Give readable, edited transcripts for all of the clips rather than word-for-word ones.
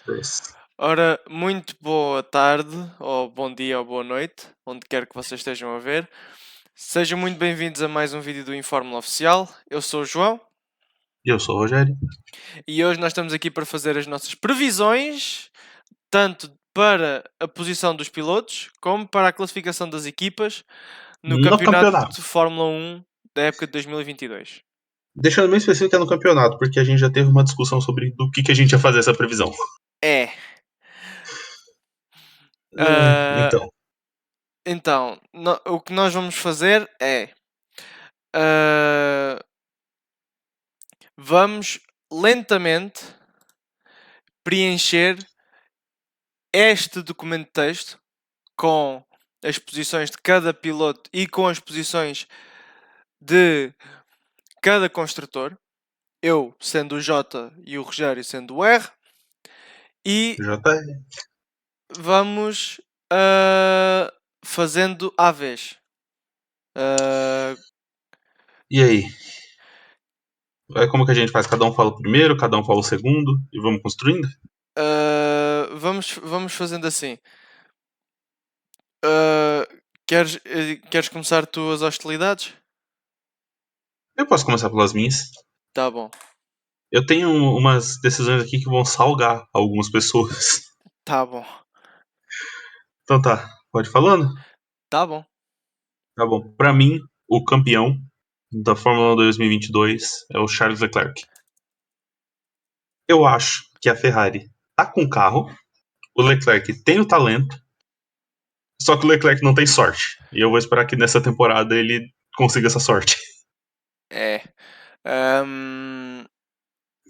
Yes. Ora, muito boa tarde, ou bom dia, ou boa noite, onde quer que vocês estejam a ver. Sejam muito bem-vindos a mais um vídeo do Infórmula Oficial. Eu sou o João E eu sou o Rogério. e hoje nós estamos aqui para fazer as nossas previsões, tanto para a posição dos pilotos, como para a classificação das equipas no No Campeonato campeonato. de Fórmula 1 da época de 2022. Deixando bem específico que é no campeonato, porque a gente já teve uma discussão sobre do que a gente ia fazer essa previsão. É. Ah, Então, então, o que nós vamos fazer é. ah, Vamos lentamente preencher este documento de texto com as posições de cada piloto e com as posições de cada construtor. Eu sendo o J e o Rogério sendo o R. E já tá. vamos fazendo à vez. Uh, E aí? Como que a gente faz? Cada um fala o primeiro, cada um fala o segundo e vamos construindo? vamos fazendo assim. Uh, queres começar tu as hostilidades? Eu posso começar pelas minhas. Tá bom, Eu tenho umas decisões aqui que vão salgar algumas pessoas. tá bom, Então tá, pode ir falando? tá bom. Tá bom. Pra mim, o campeão da Fórmula 1 2022 é o Charles Leclerc. Eu acho que a Ferrari tá com carro, o Leclerc tem o talento, só que o Leclerc não tem sorte. E eu vou esperar que nessa temporada ele consiga essa sorte. É. Ahm,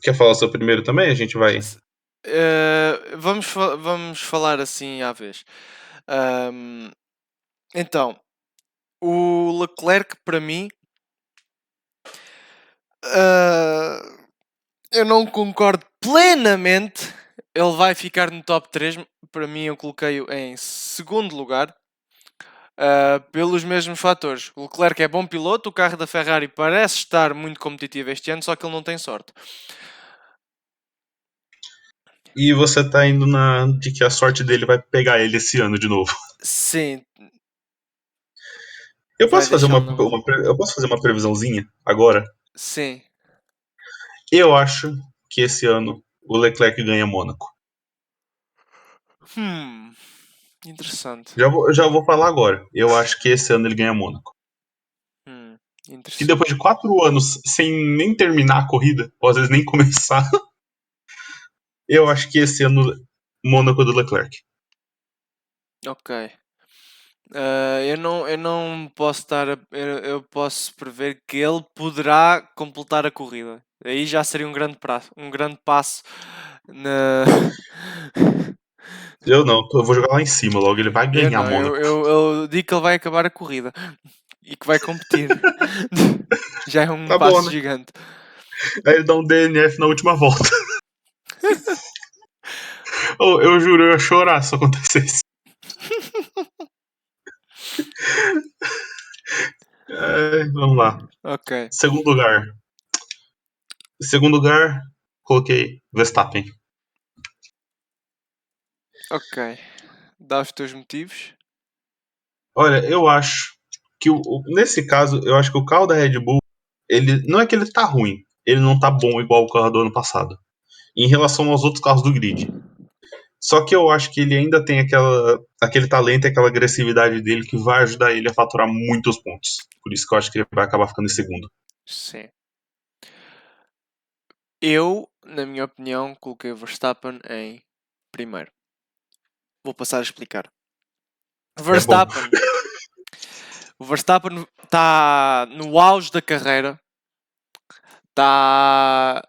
Quer falar o seu primeiro também? A gente vai. vamos falar assim à vez. Ahm, então, o Leclerc, para mim, ah, eu não concordo plenamente. Ele vai ficar no top 3. Para mim, eu coloquei-o em segundo lugar. Pelos mesmos fatores. O Leclerc é bom piloto, o carro da Ferrari parece estar muito competitivo este ano, só que ele não tem sorte. E você tá indo de que a sorte dele vai pegar ele esse ano de novo. Sim, Eu vai posso fazer deixá-lo na mão. eu posso fazer uma previsãozinha agora? Sim. Eu acho que esse ano o Leclerc ganha Mônaco. Hum, interessante. Já vou falar agora. Eu acho que esse ano ele ganha Mônaco. Que depois Interessante. de 4 anos sem nem terminar a corrida, ou às vezes nem começar, eu acho que esse ano Mônaco do Leclerc. Ok. Eu não posso estar eu posso prever que ele poderá completar a corrida. Aí já seria um grande passo na. Eu não, eu vou jogar lá em cima logo, ele vai Eu ganhar não, Mônaco. eu digo que ele vai acabar a corrida e que vai competir. Já é um Tá bom, passo né? gigante. Aí ele dá um DNF na última volta. Oh, eu juro, eu ia chorar se acontecesse. Vamos lá. Ok, Segundo lugar. Segundo lugar, coloquei Verstappen. ok. Dá os teus motivos. Olha, eu acho que nesse caso, eu acho que o carro da Red Bull, ele não é que ele tá ruim, ele não tá bom igual o carro do ano passado, em relação aos outros carros do grid. Só que eu acho que ele ainda tem aquele talento e aquela agressividade dele que vai ajudar ele a faturar muitos pontos. Por isso que eu acho que ele vai acabar ficando em segundo. Sim. Eu, na minha opinião, coloquei o Verstappen em primeiro. Vou passar a explicar. É bom. Verstappen. O Verstappen está no auge da carreira. Está.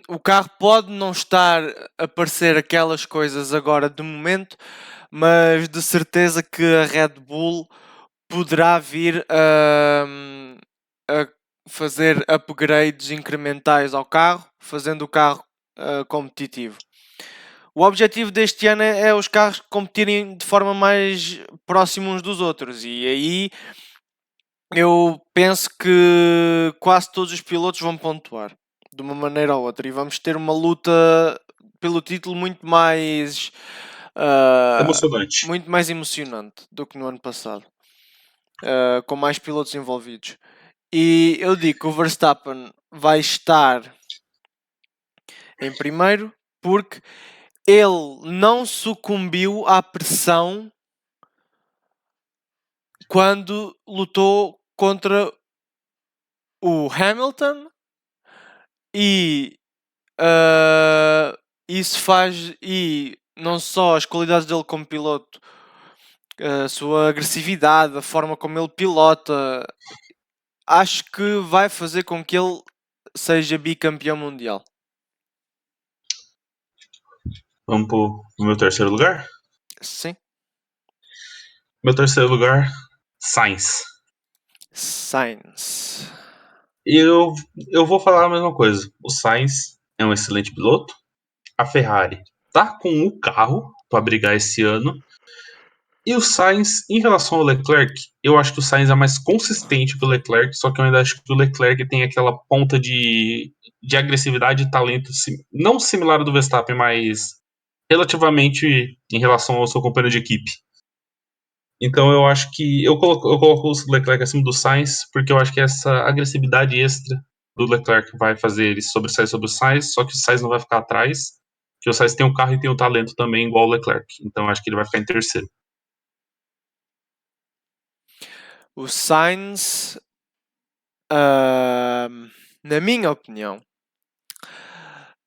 O carro pode não estar a parecer aquelas coisas agora de momento, mas de certeza que a Red Bull poderá vir a fazer upgrades incrementais ao carro, fazendo o carro competitivo. O objetivo deste ano é os carros competirem de forma mais próxima uns dos outros, e aí eu penso que quase todos os pilotos vão pontuar de uma maneira ou outra, e vamos ter uma luta pelo título muito mais Emocionante. muito mais emocionante do que no ano passado, com mais pilotos envolvidos. E eu digo que o Verstappen vai estar em primeiro porque ele não sucumbiu à pressão quando lutou contra o Hamilton e isso faz, e não só as qualidades dele como piloto, a sua agressividade, a forma como ele pilota, acho que vai fazer com que ele seja bicampeão mundial. Vamos pro meu terceiro lugar? Sim. Meu terceiro lugar, Sainz. Sainz. E eu vou falar a mesma coisa. O Sainz é um excelente piloto. A Ferrari tá com o carro para brigar esse ano. E o Sainz, em relação ao Leclerc, eu acho que o Sainz é mais consistente que o Leclerc, só que eu ainda acho que o Leclerc tem aquela ponta de agressividade e talento, não similar ao do Verstappen, mas relativamente em relação ao seu companheiro de equipe. Então eu acho que eu coloco o Leclerc acima do Sainz, porque eu acho que essa agressividade extra do Leclerc vai fazer ele sobressair sobre o Sainz, só que o Sainz não vai ficar atrás, porque o Sainz tem o carro e tem o talento também, igual o Leclerc. Então eu acho que ele vai ficar em terceiro. O Sainz, na minha opinião,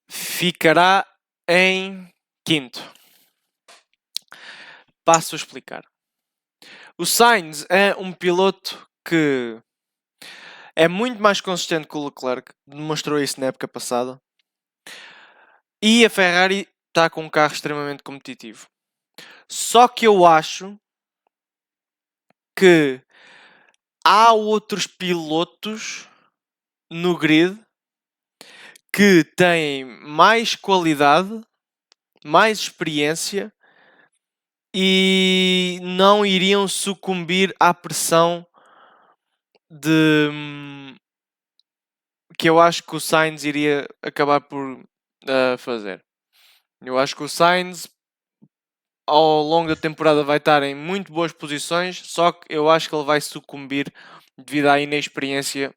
ficará em quinto. Passo a explicar. O Sainz é um piloto que é muito mais consistente que o Leclerc, demonstrou isso na época passada. E a Ferrari está com um carro extremamente competitivo. Só que eu acho que há outros pilotos no grid que têm mais qualidade, mais experiência e não iriam sucumbir à pressão de que eu acho que o Sainz iria acabar por fazer. Eu acho que o Sainz ao longo da temporada vai estar em muito boas posições, só que eu acho que ele vai sucumbir devido à inexperiência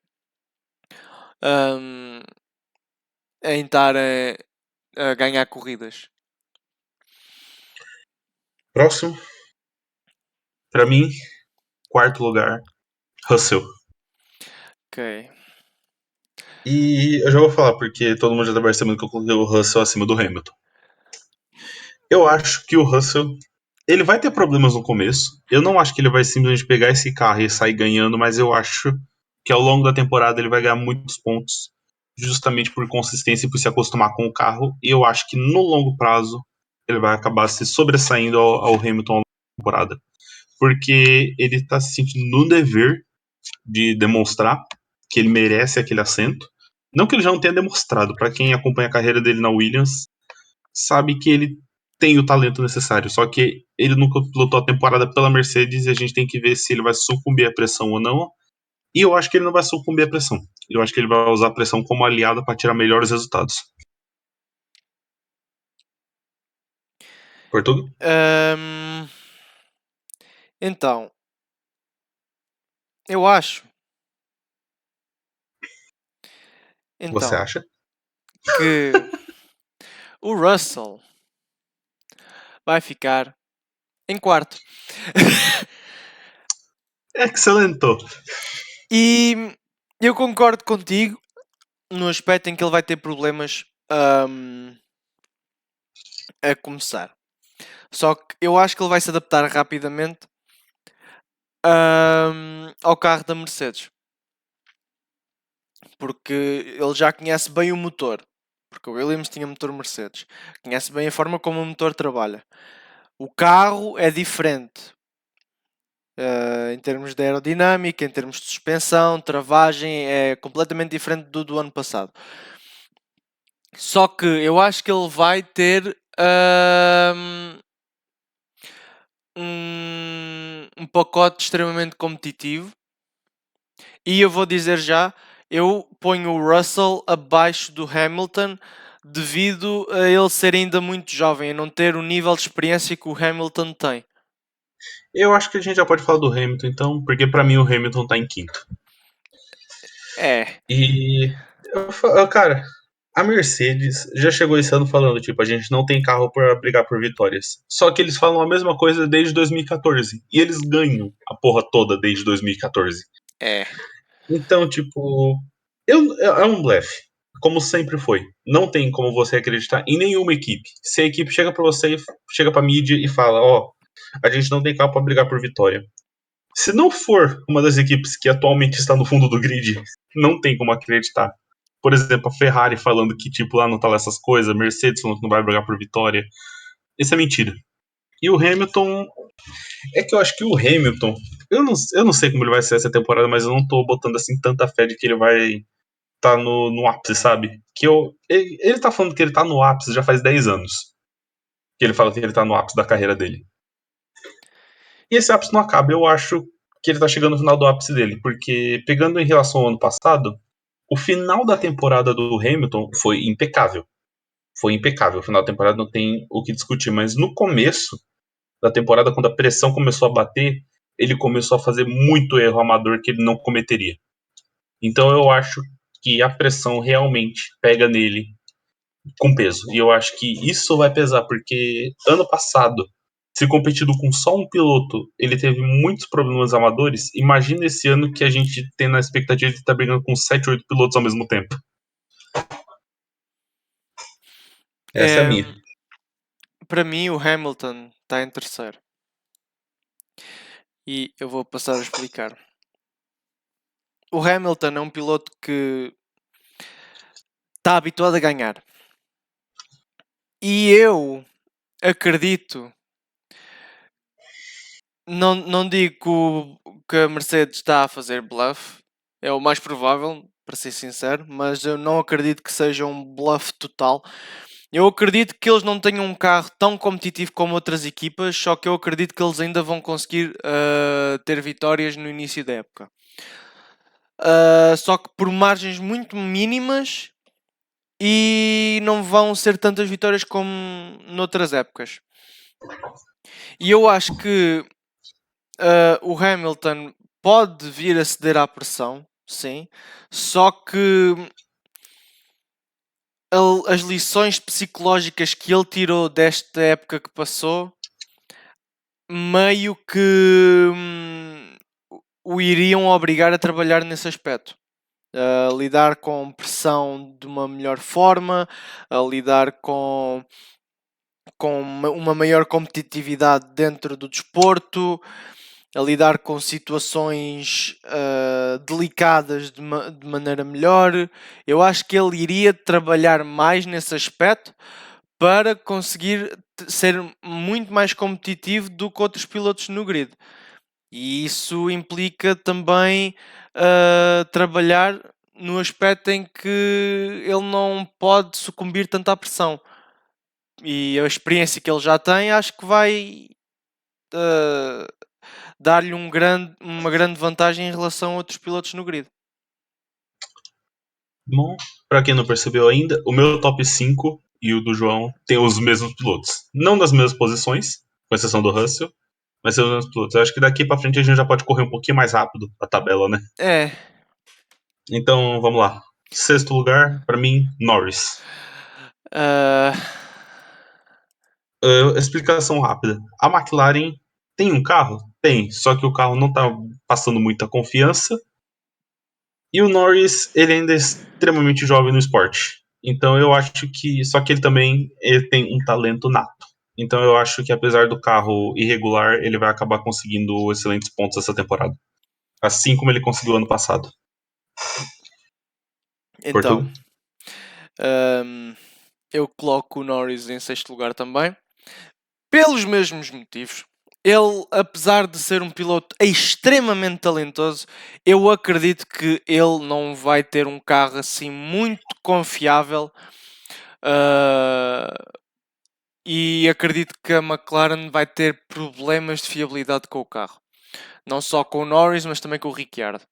em estar a ganhar corridas. Próximo, para mim, quarto lugar, Russell. Ok. E eu já vou falar, porque todo mundo já tá percebendo que eu coloquei o Russell acima do Hamilton. Eu acho que o Russell, ele vai ter problemas no começo. Eu não acho que ele vai simplesmente pegar esse carro e sair ganhando, mas eu acho que ao longo da temporada ele vai ganhar muitos pontos, justamente por consistência e por se acostumar com o carro. E eu acho que no longo prazo ele vai acabar se sobressaindo ao Hamilton ao longo da temporada. Porque ele está se sentindo no dever de demonstrar que ele merece aquele assento. Não que ele já não tenha demonstrado, para quem acompanha a carreira dele na Williams, sabe que ele tem o talento necessário, só que ele nunca pilotou a temporada pela Mercedes e a gente tem que ver se ele vai sucumbir à pressão ou não. E eu acho que ele não vai sucumbir à pressão. Eu acho que ele vai usar a pressão como aliada para tirar melhores resultados. Portugal? Então, eu acho. Você Então, acha? que o Russell vai ficar em quarto. Excelente! E eu concordo contigo no aspecto em que ele vai ter problemas a começar. Só que eu acho que ele vai se adaptar rapidamente ao carro da Mercedes. Porque ele já conhece bem o motor. Porque o Williams tinha motor Mercedes. Conhece bem a forma como o motor trabalha. O carro é diferente. Em termos de aerodinâmica, em termos de suspensão, travagem, é completamente diferente do ano passado. Só que eu acho que ele vai ter um pacote extremamente competitivo. E eu vou dizer já, eu ponho o Russell abaixo do Hamilton devido a ele ser ainda muito jovem e não ter o nível de experiência que o Hamilton tem. Eu acho que a gente já pode falar do Hamilton, então, porque pra mim o Hamilton tá em quinto. É, E, cara, a Mercedes já chegou esse ano falando, tipo, a gente não tem carro pra brigar por vitórias. Só que eles falam a mesma coisa desde 2014. E eles ganham a porra toda desde 2014. é. Então, tipo, é um blefe. Como sempre foi. Não tem como você acreditar em nenhuma equipe. Se a equipe chega pra você, chega pra mídia e fala, ó, a gente não tem carro pra brigar por vitória. Se não for uma das equipes que atualmente está no fundo do grid, não tem como acreditar. Por exemplo, a Ferrari falando que, tipo, lá não tá lá essas coisas, a Mercedes falando que não vai brigar por vitória. Isso é mentira. E o Hamilton. É que eu acho que o Hamilton. Eu não sei como ele vai ser essa temporada, mas eu não tô botando assim tanta fé de que ele vai tá no ápice, sabe? Ele tá falando que ele tá no ápice já faz 10 anos. Que ele fala que ele tá no ápice da carreira dele. E esse ápice não acaba. Eu acho que ele tá chegando no final do ápice dele, porque pegando em relação ao ano passado, o final da temporada do Hamilton foi impecável. Foi impecável. O final da temporada não tem o que discutir, mas no começo da temporada, quando a pressão começou a bater, ele começou a fazer muito erro amador que ele não cometeria. Então eu acho que a pressão realmente pega nele com peso. E eu acho que isso vai pesar, porque ano passado, se competido com só um piloto, ele teve muitos problemas amadores. Imagina esse ano que a gente tem na expectativa de estar brigando com 7, 8 pilotos ao mesmo tempo. Essa é a É, minha. para mim, o Hamilton está em terceiro. E eu vou passar a explicar. O Hamilton é um piloto que está habituado a ganhar. E eu acredito, não digo que a Mercedes está a fazer bluff, é o mais provável, para ser sincero, mas eu não acredito que seja um bluff total. Eu acredito que eles não tenham um carro tão competitivo como outras equipas, só que eu acredito que eles ainda vão conseguir ter vitórias no início da época. Só que por margens muito mínimas e não vão ser tantas vitórias como noutras épocas. E eu acho que o Hamilton pode vir a ceder à pressão, sim, só que as lições psicológicas que ele tirou desta época que passou meio que o iriam obrigar a trabalhar nesse aspecto. A lidar com pressão de uma melhor forma, a lidar com uma maior competitividade dentro do desporto, a lidar com situações delicadas de maneira melhor. Eu acho que ele iria trabalhar mais nesse aspecto para conseguir ser muito mais competitivo do que outros pilotos no grid. E isso implica também trabalhar no aspecto em que ele não pode sucumbir tanto à pressão. E a experiência que ele já tem, acho que vai uh, dar-lhe uma grande vantagem em relação a outros pilotos no grid. Bom, pra quem não percebeu ainda, o meu top 5 e o do João tem os mesmos pilotos. Não nas mesmas posições, com exceção do Russell, mas são os mesmos pilotos. Eu acho que daqui pra frente a gente já pode correr um pouquinho mais rápido a tabela, né? É. Então, vamos lá. Sexto lugar, pra mim, Norris. Uh, Explicação rápida. A McLaren tem um carro? Tem, só que o carro não tá passando muita confiança. E o Norris, ele ainda é extremamente jovem no esporte. Então eu acho que. Só que ele tem um talento nato. Então eu acho que apesar do carro irregular, ele vai acabar conseguindo excelentes pontos essa temporada. Assim como ele conseguiu ano passado. então, Portugal? eu coloco o Norris em sexto lugar também. Pelos mesmos motivos. Ele, apesar de ser um piloto extremamente talentoso, eu acredito que ele não vai ter um carro assim muito confiável. E acredito que a McLaren vai ter problemas de fiabilidade com o carro. Não só com o Norris, mas também com o Ricciardo.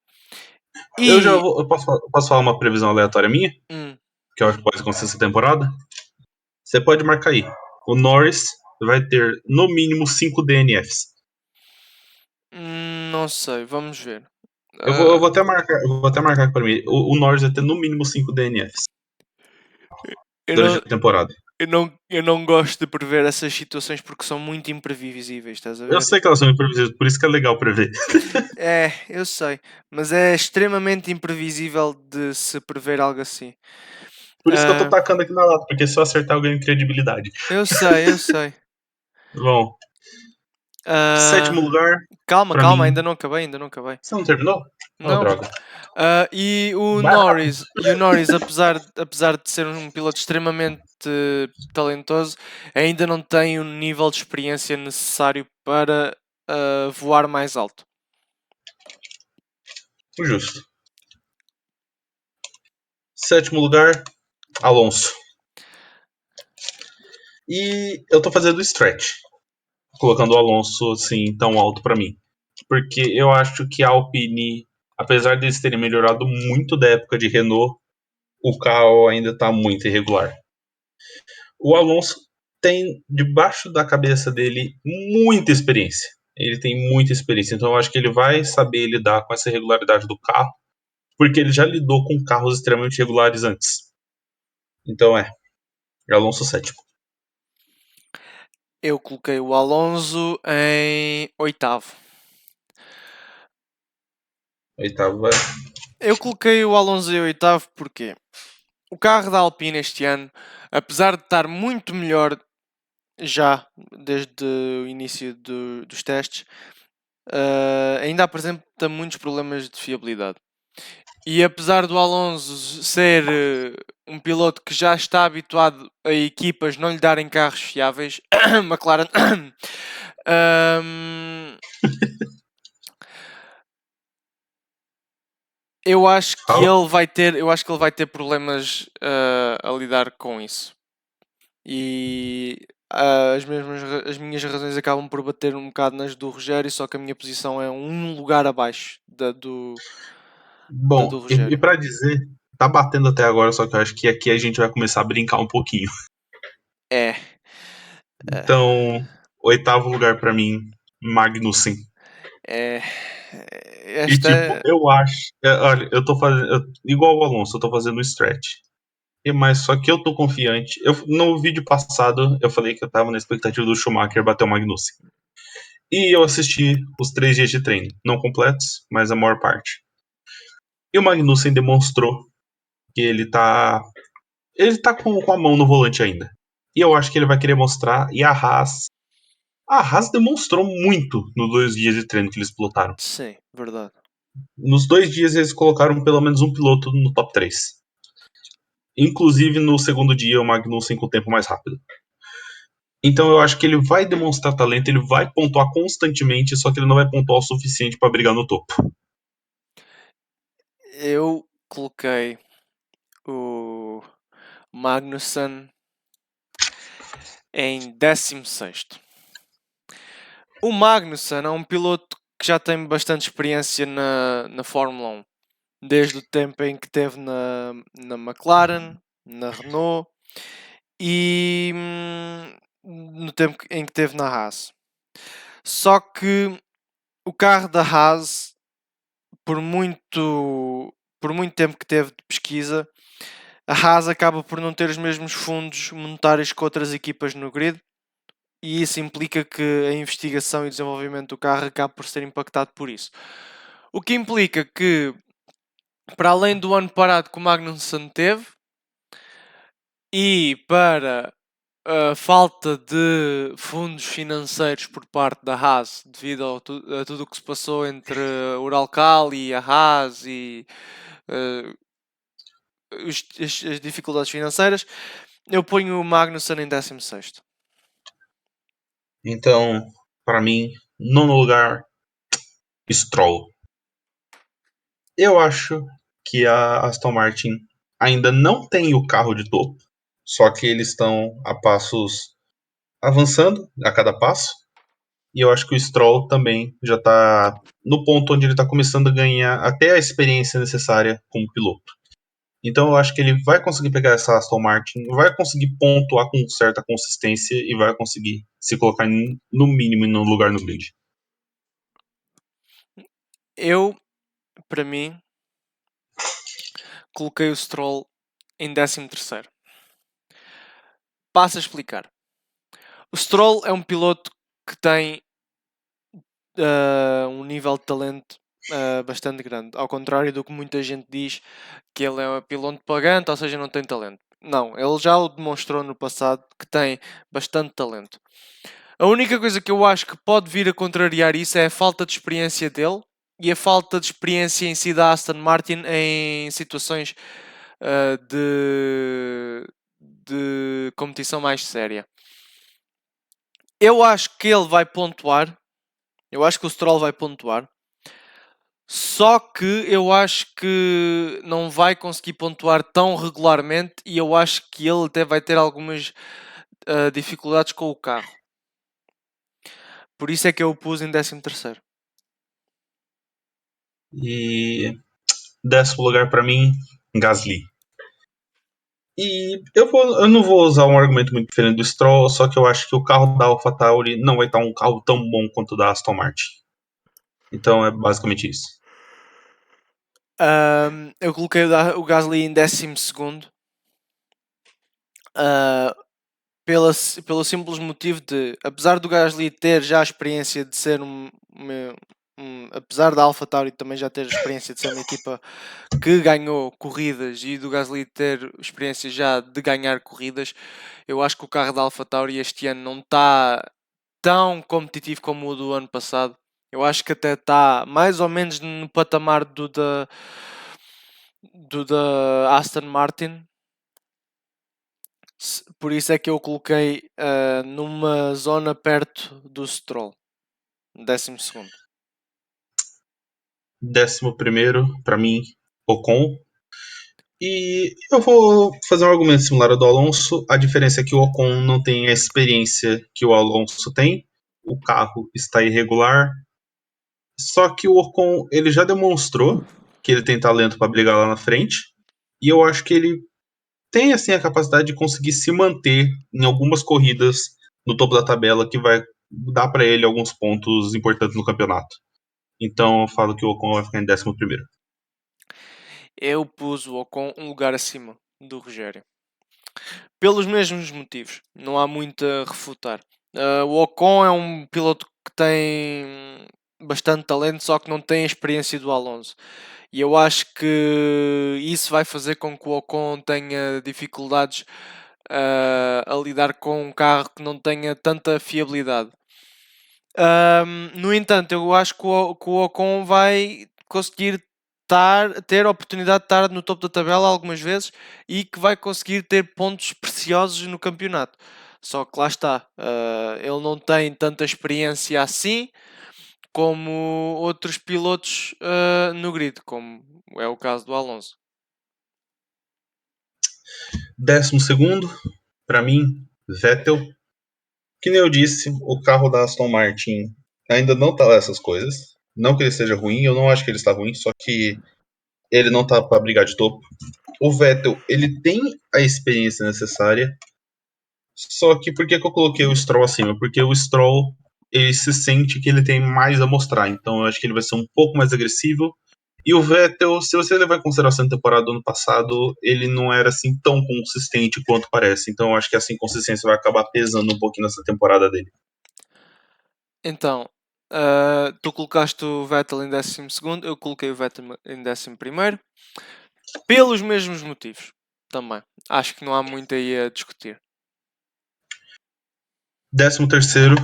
Eu já E. vou. Eu posso falar uma previsão aleatória minha? Hum, que eu acho que pode acontecer essa temporada, você pode marcar aí. O Norris vai ter no mínimo 5 DNFs. Não sei, vamos ver. Eu vou até marcar para mim. O Norris vai ter no mínimo 5 DNFs Eu durante não, a temporada. eu não gosto de prever essas situações porque são muito imprevisíveis, estás a Eu ver? sei que elas são imprevisíveis, por isso que é legal prever. É, eu sei, mas é extremamente imprevisível de se prever algo assim. Por isso que eu tô Ah, tacando aqui na lata, porque se eu acertar eu ganho credibilidade. eu sei, eu sei. Bom, sétimo Ah, lugar, calma, pra calma, mim. ainda não acabei, ainda não acabei. Você não terminou? Oh, Não. droga. E Vai rápido. O Norris, apesar de ser um piloto extremamente talentoso, ainda não tem o nível de experiência necessário para voar mais alto. Justo. Sétimo lugar, Alonso. E eu tô fazendo stretch, colocando o Alonso assim tão alto pra mim. Porque eu acho que a Alpine, apesar deles terem melhorado muito da época de Renault, o carro ainda tá muito irregular. O Alonso tem debaixo da cabeça dele muita experiência. Ele tem muita experiência, então eu acho que ele vai saber lidar com essa irregularidade do carro, porque ele já lidou com carros extremamente regulares antes. Então Alonso sétimo. Eu coloquei o Alonso em oitavo. Oitavo é. Eu coloquei o Alonso em oitavo porque o carro da Alpine este ano, apesar de estar muito melhor já desde o início dos testes, ainda apresenta muitos problemas de fiabilidade. E apesar do Alonso ser um piloto que já está habituado a equipas não lhe darem carros fiáveis, McLaren, hum, Fala. eu acho que ele vai ter problemas a lidar com isso. E as minhas razões acabam por bater um bocado nas do Rogério, só que a minha posição é um lugar abaixo da Bom, do e Rogério. para dizer, tá batendo até agora, só que eu acho que aqui a gente vai começar a brincar um pouquinho. É, é, Então, oitavo lugar para mim, Magnussen. é. E Esta tipo, é. eu acho, olha, eu tô fazendo igual o Alonso, eu tô fazendo um stretch. Mas só que eu tô confiante. No vídeo passado, eu falei que eu tava na expectativa do Schumacher bater o Magnussen. E eu assisti os 3 dias de treino. Não completos, mas a maior parte. E o Magnussen demonstrou que ele tá. Ele tá com a mão no volante ainda. E eu acho que ele vai querer mostrar. E a Haas. A Haas demonstrou muito nos 2 dias de treino que eles pilotaram. Sim, verdade. Nos 2 dias eles colocaram pelo menos um piloto no top 3. Inclusive no segundo dia o Magnussen com o tempo mais rápido. Então eu acho que ele vai demonstrar talento, ele vai pontuar constantemente, só que ele não vai pontuar o suficiente para brigar no topo. Eu coloquei o Magnussen em 16º. O Magnussen é um piloto que já tem bastante experiência na Fórmula 1. Desde o tempo em que esteve na McLaren, na Renault e no tempo em que esteve na Haas. Só que o carro da Haas, por muito tempo que teve de pesquisa, a Haas acaba por não ter os mesmos fundos monetários que outras equipas no grid, e isso implica que a investigação e desenvolvimento do carro acaba por ser impactado por isso. O que implica que, para além do ano parado que o Magnussen teve, e para a falta de fundos financeiros por parte da Haas, devido a tudo o que se passou entre o Uralcal e a Haas e eh, as dificuldades financeiras, eu ponho o Magnussen em 16º. Então, para mim, nono lugar, Stroll. Eu acho que a Aston Martin ainda não tem o carro de topo, só que eles estão a passos avançando a cada passo. E eu acho que o Stroll também já está no ponto onde ele está começando a ganhar até a experiência necessária como piloto. Então eu acho que ele vai conseguir pegar essa Aston Martin, vai conseguir pontuar com certa consistência e vai conseguir se colocar no mínimo no lugar no grid. Eu, para mim, coloquei o Stroll em 13º. Passo a explicar. O Stroll é um piloto que tem um nível de talento bastante grande. Ao contrário do que muita gente diz, que ele é um piloto pagante, ou seja, não tem talento. Não, ele já o demonstrou no passado que tem bastante talento. A única coisa que eu acho que pode vir a contrariar isso é a falta de experiência dele e a falta de experiência em si da Aston Martin em situações de competição mais séria. Eu acho que ele vai pontuar. Eu acho que o Stroll vai pontuar. Só que eu acho que não vai conseguir pontuar tão regularmente e eu acho que ele até vai ter algumas dificuldades com o carro. Por isso é que eu o pus em 13º. E 10º lugar para mim, Gasly. E eu não vou usar um argumento muito diferente do Stroll, só que eu acho que o carro da AlphaTauri não vai estar um carro tão bom quanto o da Aston Martin. Então é basicamente isso. Eu coloquei o Gasly em 12º. Pelo simples motivo de, apesar do Gasly ter já a experiência de ser apesar da AlphaTauri também já ter a experiência de ser uma equipa que ganhou corridas e do Gasly ter experiência já de ganhar corridas, eu acho que o carro da AlphaTauri este ano não está tão competitivo como o do ano passado. Eu acho que até está mais ou menos no patamar do da Aston Martin. Por isso é que eu coloquei numa zona perto do Stroll. 12º. 11º, para mim, Ocon. E eu vou fazer um argumento similar ao do Alonso. A diferença é que o Ocon não tem a experiência que o Alonso tem. O carro está irregular. Só que o Ocon ele já demonstrou que ele tem talento para brigar lá na frente. E eu acho que ele tem assim a capacidade de conseguir se manter em algumas corridas no topo da tabela que vai dar para ele alguns pontos importantes no campeonato. Então eu falo que o Ocon vai ficar em 11º. Eu pus o Ocon um lugar acima do Rogério. Pelos mesmos motivos. Não há muito a refutar. O Ocon é um piloto que tem bastante talento, só que não tem a experiência do Alonso. E eu acho que isso vai fazer com que o Ocon tenha dificuldades a lidar com um carro que não tenha tanta fiabilidade. No entanto, eu acho que o Ocon vai conseguir ter a oportunidade de estar no topo da tabela algumas vezes e que vai conseguir ter pontos preciosos no campeonato. Só que lá está, ele não tem tanta experiência assim como outros pilotos no grid, como é o caso do Alonso. 12º, para mim, Vettel. Que nem eu disse, o carro da Aston Martin ainda não tá lá essas coisas. Não que ele seja ruim, eu não acho que ele está ruim, só que ele não tá para brigar de topo. O Vettel, ele tem a experiência necessária. Só que por que eu coloquei o Stroll acima? Porque o Stroll, ele se sente que ele tem mais a mostrar. Então eu acho que ele vai ser um pouco mais agressivo. E o Vettel, se você levar em consideração a temporada do ano passado, ele não era assim tão consistente quanto parece. Então eu acho que essa inconsistência vai acabar pesando um pouquinho nessa temporada dele. Então, tu colocaste o Vettel em 12º, eu coloquei o Vettel em 11º, pelos mesmos motivos também. Acho que não há muito aí a discutir. 13º,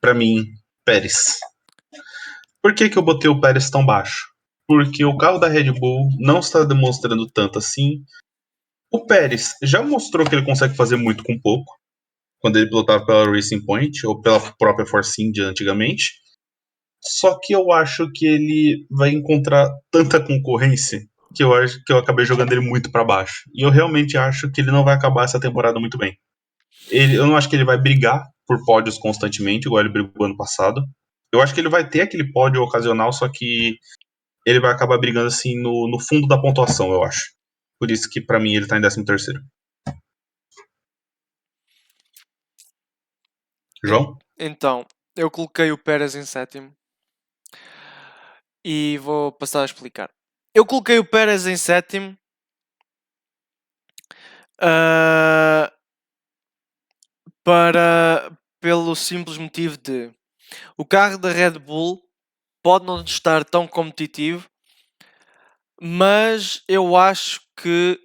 para mim, Pérez. Por que eu botei o Pérez tão baixo? Porque o carro da Red Bull não está demonstrando tanto assim. O Pérez já mostrou que ele consegue fazer muito com pouco, quando ele pilotava pela Racing Point ou pela própria Force India antigamente. Só que eu acho que ele vai encontrar tanta concorrência que eu acho que eu acabei jogando ele muito para baixo. E eu realmente acho que ele não vai acabar essa temporada muito bem. Eu não acho que ele vai brigar por pódios constantemente, igual ele brigou ano passado. Eu acho que ele vai ter aquele pódio ocasional, só que ele vai acabar brigando assim no fundo da pontuação, eu acho. Por isso que pra mim ele tá em 13º. João? Então, eu coloquei o Pérez em sétimo e vou passar a explicar. Eu coloquei o Pérez em sétimo pelo simples motivo de o carro da Red Bull pode não estar tão competitivo, mas eu acho que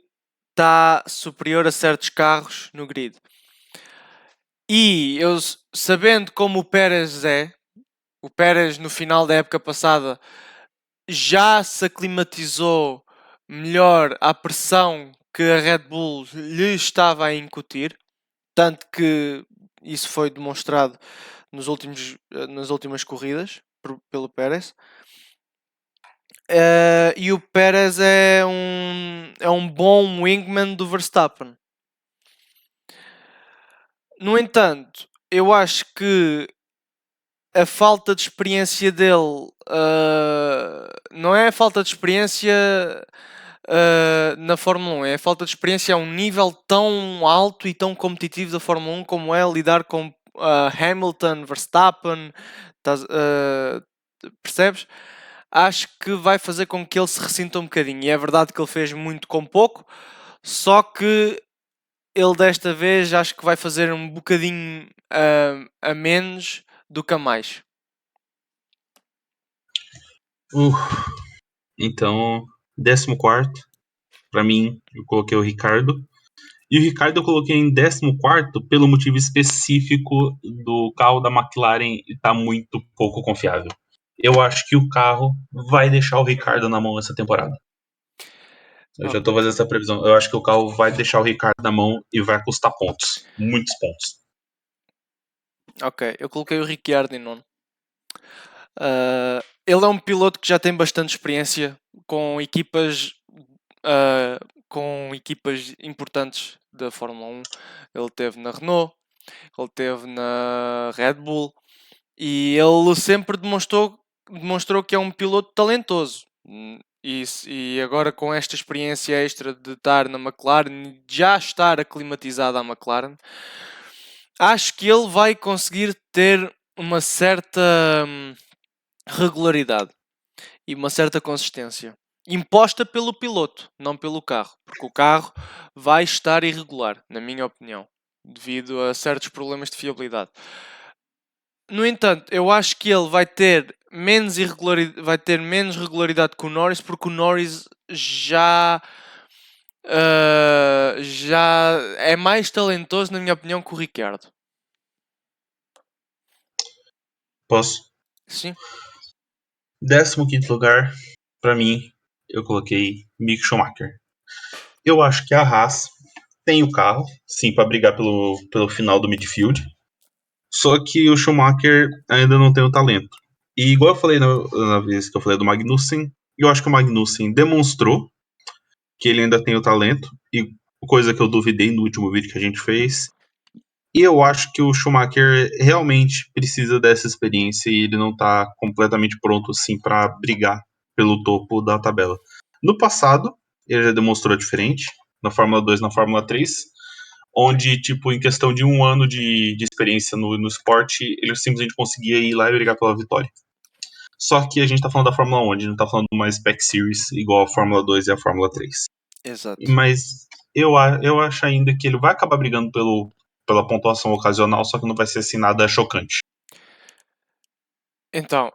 está superior a certos carros no grid. E eu, sabendo como o Pérez no final da época passada já se aclimatizou melhor à pressão que a Red Bull lhe estava a incutir, tanto que isso foi demonstrado nas últimas corridas pelo Pérez. E o Pérez é um bom wingman do Verstappen. No entanto, eu acho que a falta de experiência dele não é a falta de experiência na Fórmula 1, é a falta de experiência a um nível tão alto e tão competitivo da Fórmula 1 como é lidar com Hamilton, Verstappen, percebes? Acho que vai fazer com que ele se ressinta um bocadinho. E é verdade que ele fez muito com pouco, só que ele desta vez acho que vai fazer um bocadinho a menos do que a mais. Então, 14º, pra mim, eu coloquei o Ricardo. E o Ricardo eu coloquei em 14º pelo motivo específico do carro da McLaren estar muito pouco confiável. Eu acho que o carro vai deixar o Ricardo na mão essa temporada. Eu já tô fazendo essa previsão. Eu acho que o carro vai deixar o Ricardo na mão e vai custar pontos. Muitos pontos. Ok, eu coloquei o Ricciardo em nono. Ele é um piloto que já tem bastante experiência com equipas importantes da Fórmula 1. Ele teve na Renault, ele teve na Red Bull e ele sempre demonstrou que é um piloto talentoso. E agora com esta experiência extra de estar na McLaren, já estar aclimatizado à McLaren, acho que ele vai conseguir ter uma certa regularidade e uma certa consistência imposta pelo piloto, não pelo carro, porque o carro vai estar irregular, na minha opinião, devido a certos problemas de fiabilidade. No entanto, eu acho que ele vai ter menos regularidade que o Norris, porque o Norris já é mais talentoso, na minha opinião, que o Ricciardo. Posso? Sim. 15º lugar, pra mim, eu coloquei Mick Schumacher. Eu acho que a Haas tem o carro, sim, pra brigar pelo final do midfield. Só que o Schumacher ainda não tem o talento. E igual eu falei na vez que eu falei do Magnussen, eu acho que o Magnussen demonstrou que ele ainda tem o talento, e coisa que eu duvidei no último vídeo que a gente fez. E eu acho que o Schumacher realmente precisa dessa experiência e ele não tá completamente pronto assim para brigar pelo topo da tabela. No passado, ele já demonstrou diferente, na Fórmula 2, na Fórmula 3, onde, tipo, em questão de um ano de experiência no esporte, ele simplesmente conseguia ir lá e brigar pela vitória. Só que a gente tá falando da Fórmula 1, a gente não tá falando de uma Spec Series igual a Fórmula 2 e a Fórmula 3. Exato. Mas eu acho ainda que ele vai acabar brigando pela pontuação ocasional, só que não vai ser assim nada chocante. Então,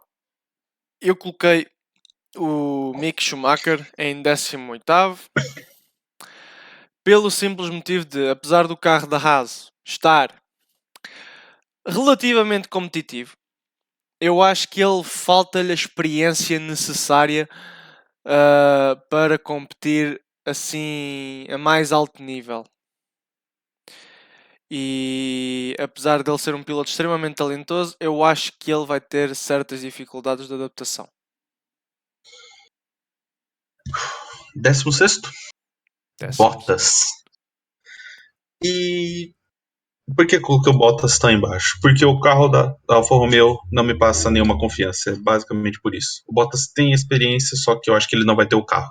eu coloquei o Mick Schumacher em 18º, pelo simples motivo de, apesar do carro da Haas estar relativamente competitivo, eu acho que ele falta-lhe a experiência necessária para competir assim a mais alto nível. E apesar dele ser um piloto extremamente talentoso, eu acho que ele vai ter certas dificuldades de adaptação. 16º, Bottas. E por que coloquei o Bottas tão embaixo? Porque o carro da Alfa Romeo não me passa nenhuma confiança. É basicamente por isso. O Bottas tem experiência, só que eu acho que ele não vai ter o carro.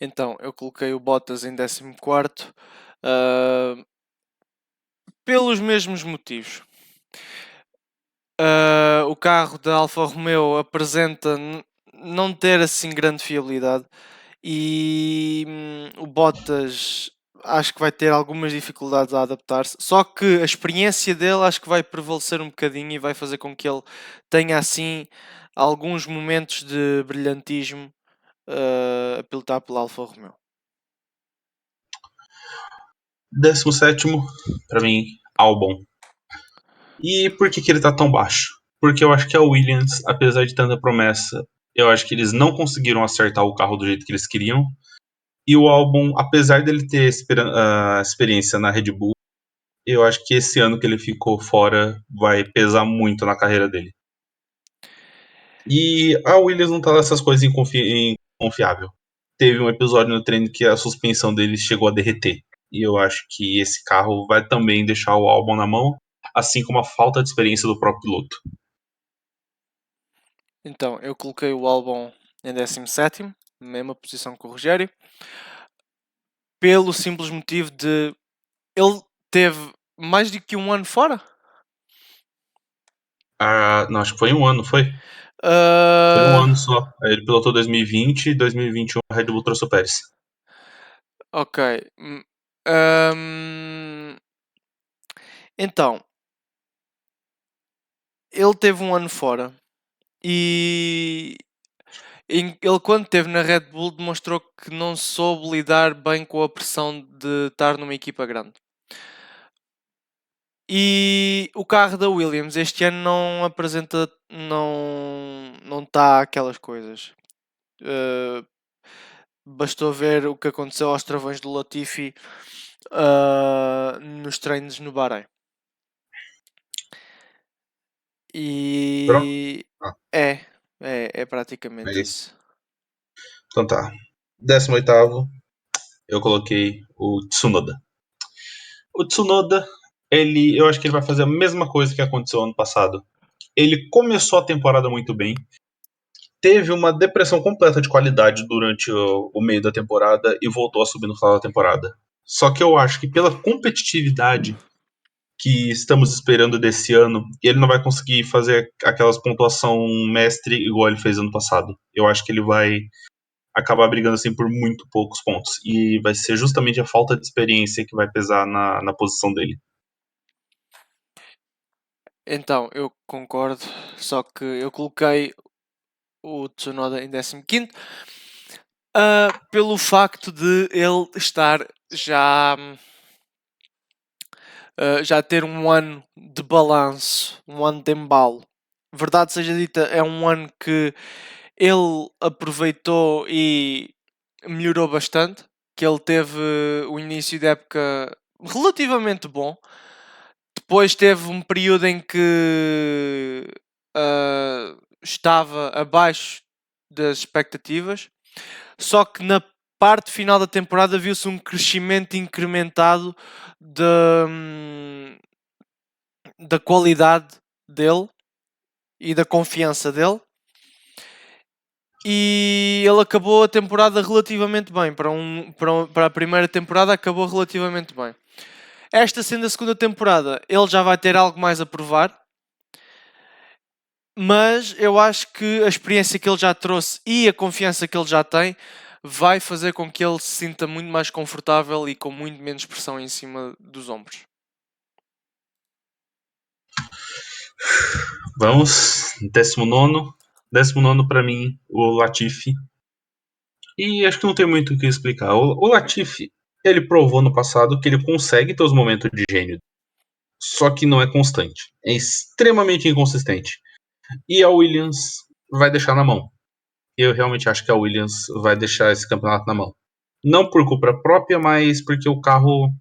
Então, eu coloquei o Bottas em 14º, pelos mesmos motivos. O carro da Alfa Romeo apresenta não ter assim grande fiabilidade e o Bottas acho que vai ter algumas dificuldades a adaptar-se. Só que a experiência dele acho que vai prevalecer um bocadinho e vai fazer com que ele tenha assim alguns momentos de brilhantismo a pilotar pela Alfa Romeo. 17º, pra mim, Albon. E por que ele tá tão baixo? Porque eu acho que a Williams, apesar de tanta promessa, eu acho que eles não conseguiram acertar o carro do jeito que eles queriam. E o Albon, apesar dele ter experiência na Red Bull, eu acho que esse ano que ele ficou fora vai pesar muito na carreira dele. E a Williams não tá nessas coisas inconfiável. Teve um episódio no treino que a suspensão dele chegou a derreter. E eu acho que esse carro vai também deixar o Albon na mão, assim como a falta de experiência do próprio piloto. Então, eu coloquei o Albon em 17º, mesma posição que o Rogério, pelo simples motivo de ele teve mais do que um ano fora. Não, acho que foi um ano, foi? Foi um ano só. Ele pilotou 2020 e 2021 a Red Bull trouxe o Pérez. Ok. Então, ele teve um ano fora e ele quando esteve na Red Bull demonstrou que não soube lidar bem com a pressão de estar numa equipa grande. E o carro da Williams este ano não apresenta, não está aquelas coisas. Bastou ver o que aconteceu aos travões do Latifi nos treinos no Bahrein. Pronto? E Ah, é praticamente é isso. isso. Então tá. 18º, eu coloquei o Tsunoda. O Tsunoda, eu acho que ele vai fazer a mesma coisa que aconteceu ano passado. Ele começou a temporada muito bem, teve uma depressão completa de qualidade durante o meio da temporada e voltou a subir no final da temporada. Só que eu acho que pela competitividade que estamos esperando desse ano, ele não vai conseguir fazer aquelas pontuação mestre igual ele fez ano passado. Eu acho que ele vai acabar brigando assim por muito poucos pontos. E vai ser justamente a falta de experiência que vai pesar na posição dele. Então, eu concordo, só que eu coloquei o Tsunoda em 15º pelo facto de ele estar já ter um ano de balanço, um ano de embalo. Verdade seja dita, é um ano que ele aproveitou e melhorou bastante, que ele teve o início de época relativamente bom. Depois teve um período em que estava abaixo das expectativas, só que na parte final da temporada viu-se um crescimento incrementado da qualidade dele e da confiança dele. E ele acabou a temporada relativamente bem. Para a primeira temporada acabou relativamente bem. Esta sendo a segunda temporada, ele já vai ter algo mais a provar. Mas eu acho que a experiência que ele já trouxe e a confiança que ele já tem vai fazer com que ele se sinta muito mais confortável e com muito menos pressão em cima dos ombros. Vamos, 19º. 19º para mim, o Latifi. E acho que não tem muito o que explicar. O Latifi, ele provou no passado que ele consegue ter os momentos de gênio. Só que não é constante. É extremamente inconsistente. E a Williams vai deixar na mão. Eu realmente acho que a Williams vai deixar esse campeonato na mão. Não por culpa própria, mas porque o carro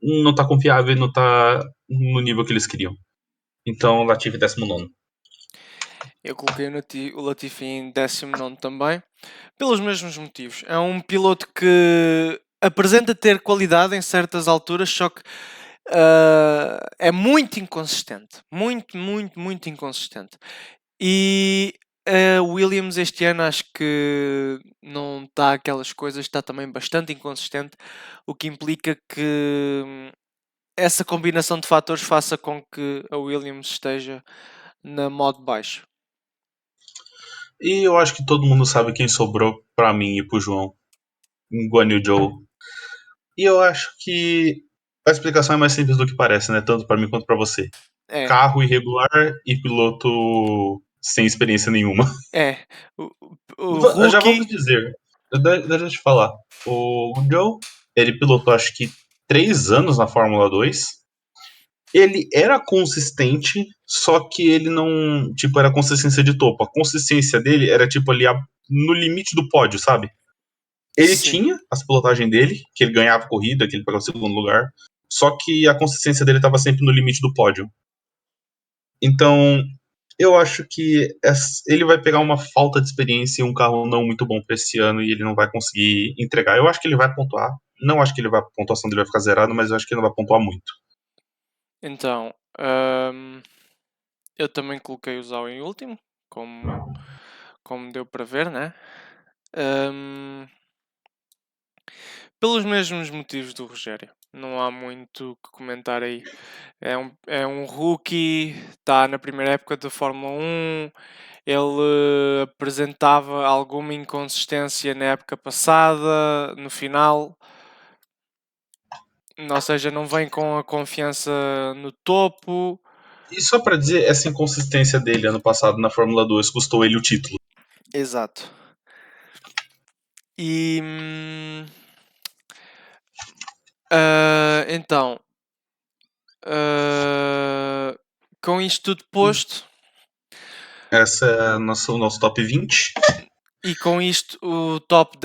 não tá confiável e não tá no nível que eles queriam. Então, Latifi 19º. Eu coloquei o Latifi em 19º também, pelos mesmos motivos. É um piloto que apresenta ter qualidade em certas alturas, só que é muito inconsistente. Muito, muito, muito inconsistente. E A Williams este ano acho que não está aquelas coisas, está também bastante inconsistente, o que implica que essa combinação de fatores faça com que a Williams esteja na modo baixo. E eu acho que todo mundo sabe quem sobrou pra mim e pro João. Guan Yu Zhou. E eu acho que a explicação é mais simples do que parece, né? Tanto pra mim quanto pra você. É, Carro irregular e piloto sem experiência nenhuma. é. O Já vamos rookie, dizer, deixa eu te falar. O Joe, ele pilotou acho que 3 anos na Fórmula 2. Ele era consistente, só que ele não, tipo, era consistência de topo. A consistência dele era tipo ali no limite do pódio, sabe? Ele sim. tinha as pilotagens dele, que ele ganhava corrida, que ele pegava o segundo lugar, só que a consistência dele estava sempre no limite do pódio. Então, eu acho que ele vai pegar uma falta de experiência e um carro não muito bom para esse ano e ele não vai conseguir entregar. Eu acho que ele vai pontuar. Não acho que a pontuação dele vai ficar zerada, mas eu acho que ele não vai pontuar muito. Então, eu também coloquei o Zhou em último, como deu para ver, né? Pelos mesmos motivos do Rogério. Não há muito o que comentar aí. É um rookie, está na primeira época da Fórmula 1. Ele apresentava alguma inconsistência na época passada, no final. Ou seja, não vem com a confiança no topo. E só para dizer, essa inconsistência dele ano passado na Fórmula 2 custou ele o título. Exato. E então, com isto tudo posto, Essa é o nosso top 20. e com isto o top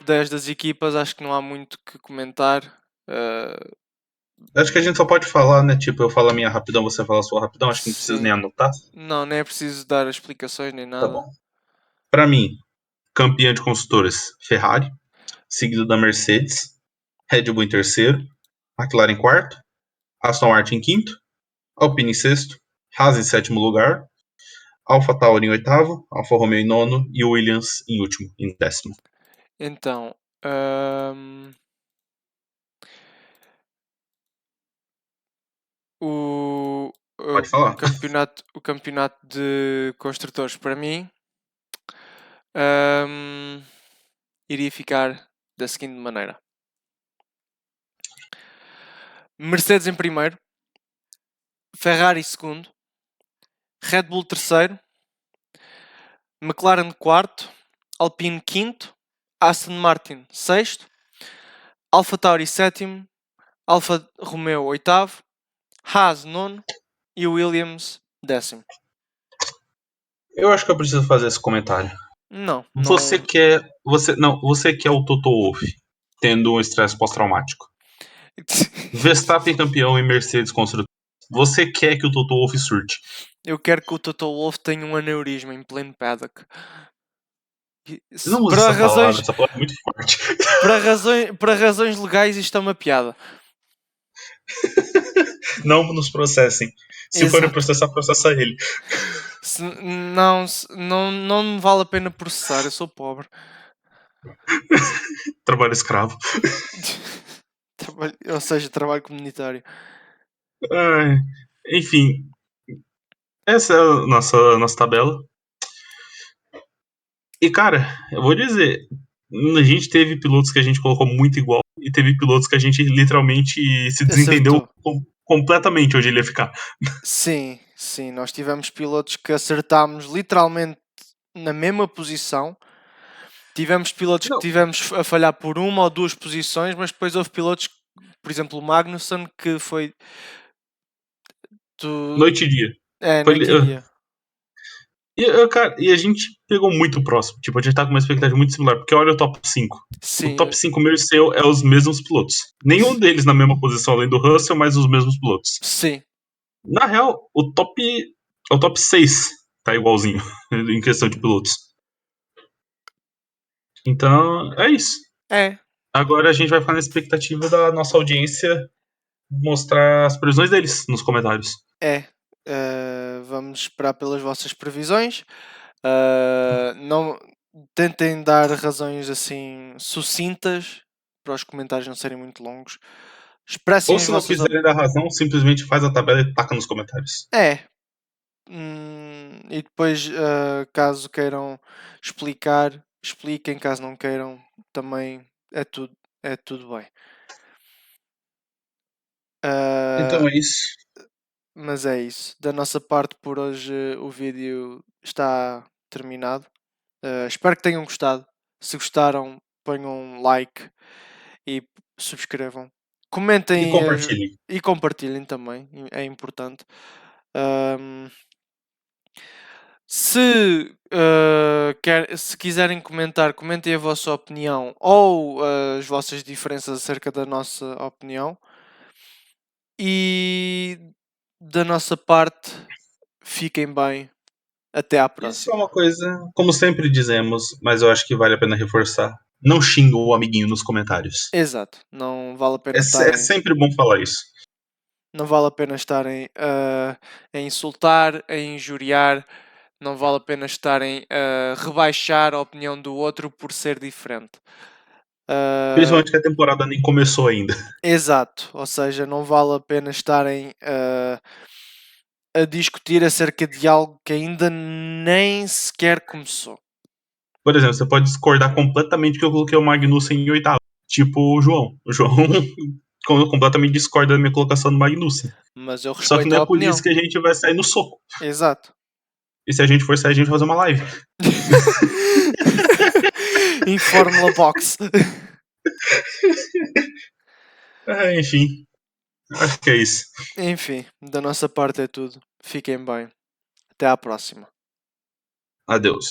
10 das equipas, acho que não há muito que comentar. Acho que a gente só pode falar, né? Tipo, eu falo a minha rapidão, você fala a sua rapidão. Acho que não precisa nem Sim. anotar. Não, nem é preciso dar explicações nem Tá nada. bom. Para mim, campeã de construtores, Ferrari, seguido da Mercedes, Red Bull em terceiro, McLaren em quarto, Aston Martin em quinto, Alpine em sexto, Haas em sétimo lugar, Alfa Tauri em oitavo, Alfa Romeo em nono e Williams em último, em décimo. Então, o, Pode o falar. campeonato de construtores para mim hum, iria ficar da seguinte maneira: Mercedes em primeiro, Ferrari segundo, Red Bull terceiro, McLaren quarto, Alpine quinto, Aston Martin sexto, Alfa Tauri sétimo, Alfa Romeo oitavo, Haas nono e Williams décimo. Eu acho que eu preciso fazer esse comentário. Não, Você não. quer. Você quer o Toto Wolff tendo um estresse pós-traumático. Verstappen campeão e Mercedes construtor. Você quer que o Toto Wolff surte. Eu quero que o Toto Wolff tenha um aneurisma em pleno paddock. Não use Para razões, essa palavra é muito forte. para razões legais, isto é uma piada. Não nos processem. Se forem Exato. processar, processa ele. Não me vale a pena processar, eu sou pobre. Trabalho escravo. Ou seja, trabalho comunitário. Ai, enfim, essa é a nossa tabela. E, cara, eu vou dizer, a gente teve pilotos que a gente colocou muito igual e teve pilotos que a gente literalmente se desentendeu Acertou. completamente onde ele ia ficar. Sim, sim, nós tivemos pilotos que acertámos literalmente na mesma posição. Tivemos pilotos que Não, tivemos a falhar por uma ou duas posições, mas depois houve pilotos, por exemplo, o Magnussen, que foi do. noite e dia. Foi, Noite e dia. cara, e a gente pegou muito próximo. Tipo, a gente tá com uma expectativa muito similar, porque olha o top 5. O Sim, top 5 meu e seu é os mesmos pilotos. Nenhum deles na mesma posição além do Russell, mas os mesmos pilotos. sim, Na real, o top 6 tá igualzinho em questão de pilotos. Então, é isso. é, Agora a gente vai ficar na expectativa da nossa audiência mostrar as previsões deles nos comentários. é. Vamos esperar pelas vossas previsões. Não tentem dar razões assim sucintas para os comentários não serem muito longos. Expressem Ou as se não vossas quiserem dar razão, simplesmente faz a tabela e taca nos comentários. É. E depois, caso queiram explicar, expliquem. Caso não queiram, também é tudo bem. Então Ah, é isso. mas é isso. Da nossa parte por hoje o vídeo está terminado. Espero que tenham gostado. Se gostaram, ponham um like e subscrevam. E Comentem compartilhem. e compartilhem também, é importante. Ahm, se quiserem comentar, comentem a vossa opinião ou as vossas diferenças acerca da nossa opinião. E da nossa parte, fiquem bem. Até à E só próxima. uma coisa, como sempre dizemos, mas eu acho que vale a pena reforçar: não xinga o amiguinho nos comentários. Exato. Não vale a É, pena é estarem. sempre bom falar isso. Não vale a pena estarem a insultar, a injuriar. Não vale a pena estarem a rebaixar a opinião do outro por ser diferente. Ah, Principalmente que a temporada nem começou ainda. exato. Ou seja, não vale a pena estarem a discutir acerca de algo que ainda nem sequer começou. Por exemplo, você pode discordar completamente que eu coloquei o Magnussen em oitavo. Tipo o João. O João completamente discorda da minha colocação do Magnussen. Mas eu Só que respeito não a é por opinião. isso que a gente vai sair no soco. Exato. E se a gente for sair, a gente vai fazer uma live. Em Fórmula Box. Enfim, acho que é isso. Enfim, da nossa parte é tudo. Fiquem bem. Até à próxima. Adeus.